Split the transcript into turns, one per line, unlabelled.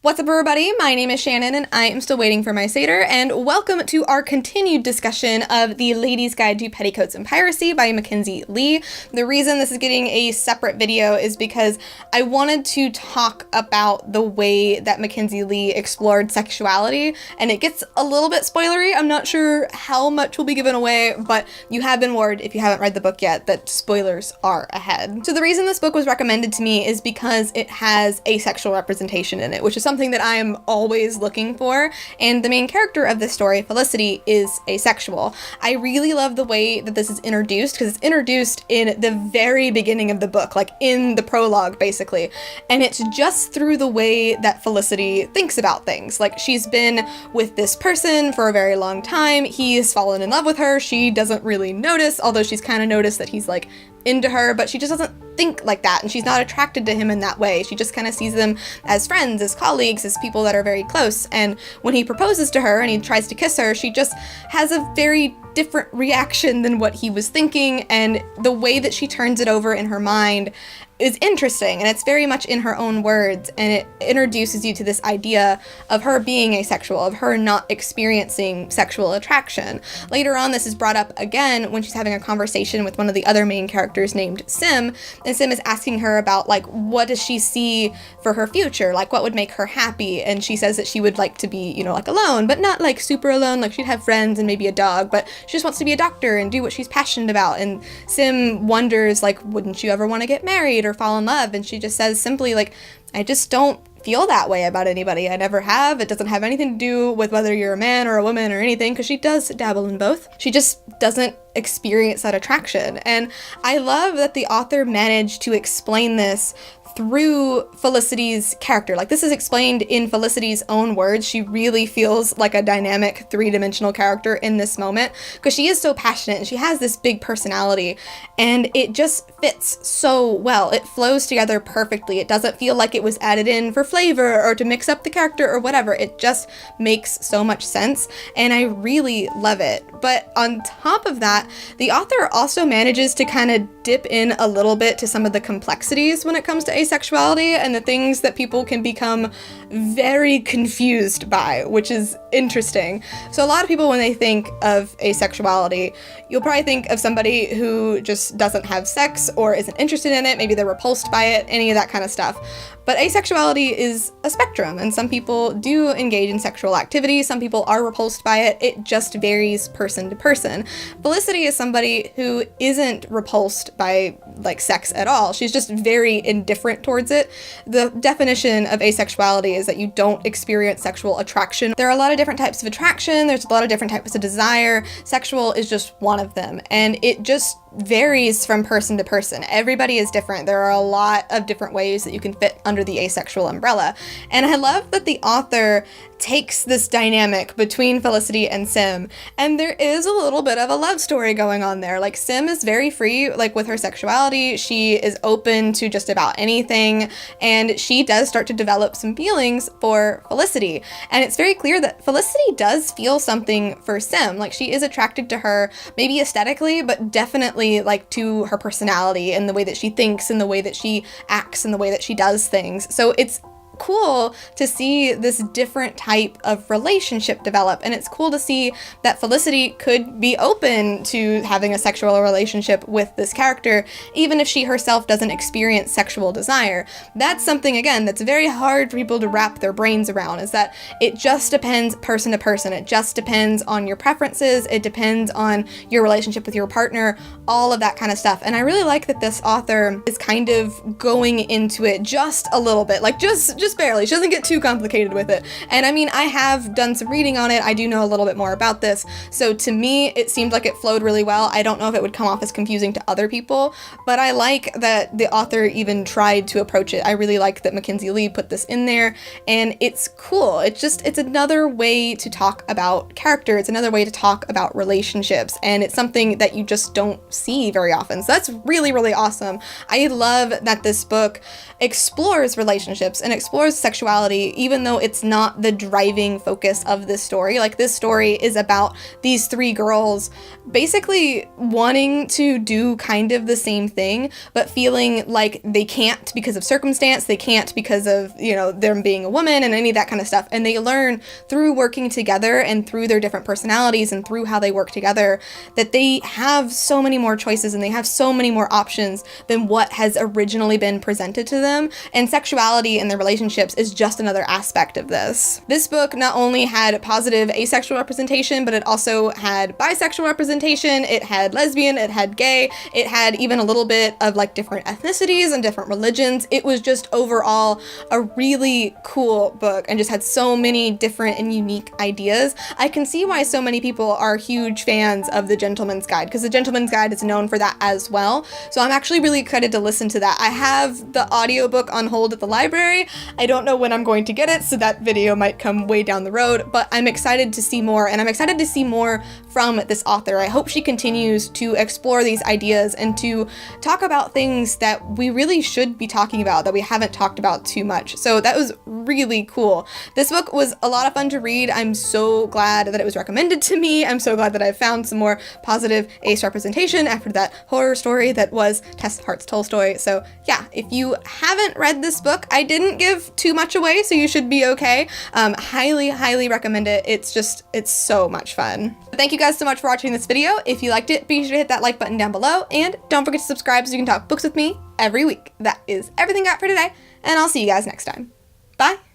What's up, everybody? My name is Shannon, and I am still waiting for my Satyr, and welcome to our continued discussion of The Ladies' Guide to Petticoats and Piracy by Mackenzi Lee. The reason this is getting a separate video is because I wanted to talk about the way that Mackenzi Lee explored sexuality, and it gets a little bit spoilery. I'm not sure how much will be given away, but you have been warned, if you haven't read the book yet, that spoilers are ahead. So the reason this book was recommended to me is because it has asexual representation in it, which is something that I am always looking for, and the main character of this story, Felicity, is asexual. I really love the way that this is introduced, because it's introduced in the very beginning of the book, like in the prologue, basically, and it's just through the way that Felicity thinks about things. Like, she's been with this person for a very long time, he's fallen in love with her, she doesn't really notice, although she's kind of noticed that he's like into her, but she just doesn't think like that, and she's not attracted to him in that way. She just kind of sees them as friends, as colleagues, as people that are very close. And when he proposes to her and he tries to kiss her, she just has a very different reaction than what he was thinking, and the way that she turns it over in her mind is interesting, and it's very much in her own words, and it introduces you to this idea of her being asexual, of her not experiencing sexual attraction. Later on, this is brought up again when she's having a conversation with one of the other main characters named Sim, and Sim is asking her about, like, what does she see for her future, like what would make her happy, and she says that she would like to be, you know, like alone, but not like super alone, like she'd have friends and maybe a dog, but she just wants to be a doctor and do what she's passionate about. And Sim wonders, like, wouldn't you ever want to get married or fall in love? And she just says simply, like, I just don't feel that way about anybody. I never have. It doesn't have anything to do with whether you're a man or a woman or anything, because she does dabble in both. She just doesn't experience that attraction. And I love that the author managed to explain this through Felicity's character. Like, this is explained in Felicity's own words. She really feels like a dynamic three-dimensional character in this moment, because she is so passionate and she has this big personality, and it just fits so well. It flows together perfectly. It doesn't feel like it was added in for flavor or to mix up the character or whatever. It just makes so much sense, and I really love it. But on top of that, the author also manages to kind of dip in a little bit to some of the complexities when it comes to asexuality and the things that people can become very confused by, which is interesting. So a lot of people, when they think of asexuality, you'll probably think of somebody who just doesn't have sex or isn't interested in it, maybe they're repulsed by it, any of that kind of stuff. But asexuality is a spectrum, and some people do engage in sexual activity, some people are repulsed by it. It just varies person to person. Felicity is somebody who isn't repulsed by, like, sex at all. She's just very indifferent towards it. The definition of asexuality is that you don't experience sexual attraction. There are a lot of different types of attraction, there's a lot of different types of desire. Sexual is just one of them, and it just varies from person to person. Everybody is different. There are a lot of different ways that you can fit under the asexual umbrella. And I love that the author takes this dynamic between Felicity and Sim, and there is a little bit of a love story going on there. Like, Sim is very free, like, with her sexuality. She is open to just about anything, and she does start to develop some feelings for Felicity. And it's very clear that Felicity does feel something for Sim. Like, she is attracted to her, maybe aesthetically, but definitely, like, to her personality and the way that she thinks and the way that she acts and the way that she does things. So it's cool to see this different type of relationship develop, and it's cool to see that Felicity could be open to having a sexual relationship with this character, even if she herself doesn't experience sexual desire. That's something, again, that's very hard for people to wrap their brains around, is that it just depends person to person. It just depends on your preferences, it depends on your relationship with your partner, all of that kind of stuff. And I really like that this author is kind of going into it just a little bit, like just barely. She doesn't get too complicated with it. And I mean, I have done some reading on it. I do know a little bit more about this. So to me, it seemed like it flowed really well. I don't know if it would come off as confusing to other people, but I like that the author even tried to approach it. I really like that Mackenzi Lee put this in there, and it's cool. It's another way to talk about character. It's another way to talk about relationships, and it's something that you just don't see very often. So that's really, really awesome. I love that this book explores relationships and explores explores sexuality, even though it's not the driving focus of this story. Like, this story is about these three girls basically wanting to do kind of the same thing, but feeling like they can't because of circumstance, they can't because of, you know, them being a woman and any of that kind of stuff. And they learn through working together and through their different personalities and through how they work together that they have so many more choices and they have so many more options than what has originally been presented to them. And sexuality in their relationships is just another aspect of this. This book not only had positive asexual representation, but it also had bisexual representation, it had lesbian, it had gay, it had even a little bit of like different ethnicities and different religions. It was just overall a really cool book and just had so many different and unique ideas. I can see why so many people are huge fans of The Gentleman's Guide, because The Gentleman's Guide is known for that as well. So I'm actually really excited to listen to that. I have the audiobook on hold at the library. I don't know when I'm going to get it, so that video might come way down the road, but I'm excited to see more, and I'm excited to see more from this author. I hope she continues to explore these ideas and to talk about things that we really should be talking about that we haven't talked about too much. So that was really cool. This book was a lot of fun to read. I'm so glad that it was recommended to me. I'm so glad that I found some more positive ace representation after that horror story that was Tess Hart's Tolstoy. So yeah, if you haven't read this book, I didn't give too much away, so you should be okay. Highly recommend it. It's so much fun. Thank you guys so much for watching this video. If you liked it, be sure to hit that like button down below, and don't forget to subscribe so you can talk books with me every week. That is everything I got for today, and I'll see you guys next time. Bye!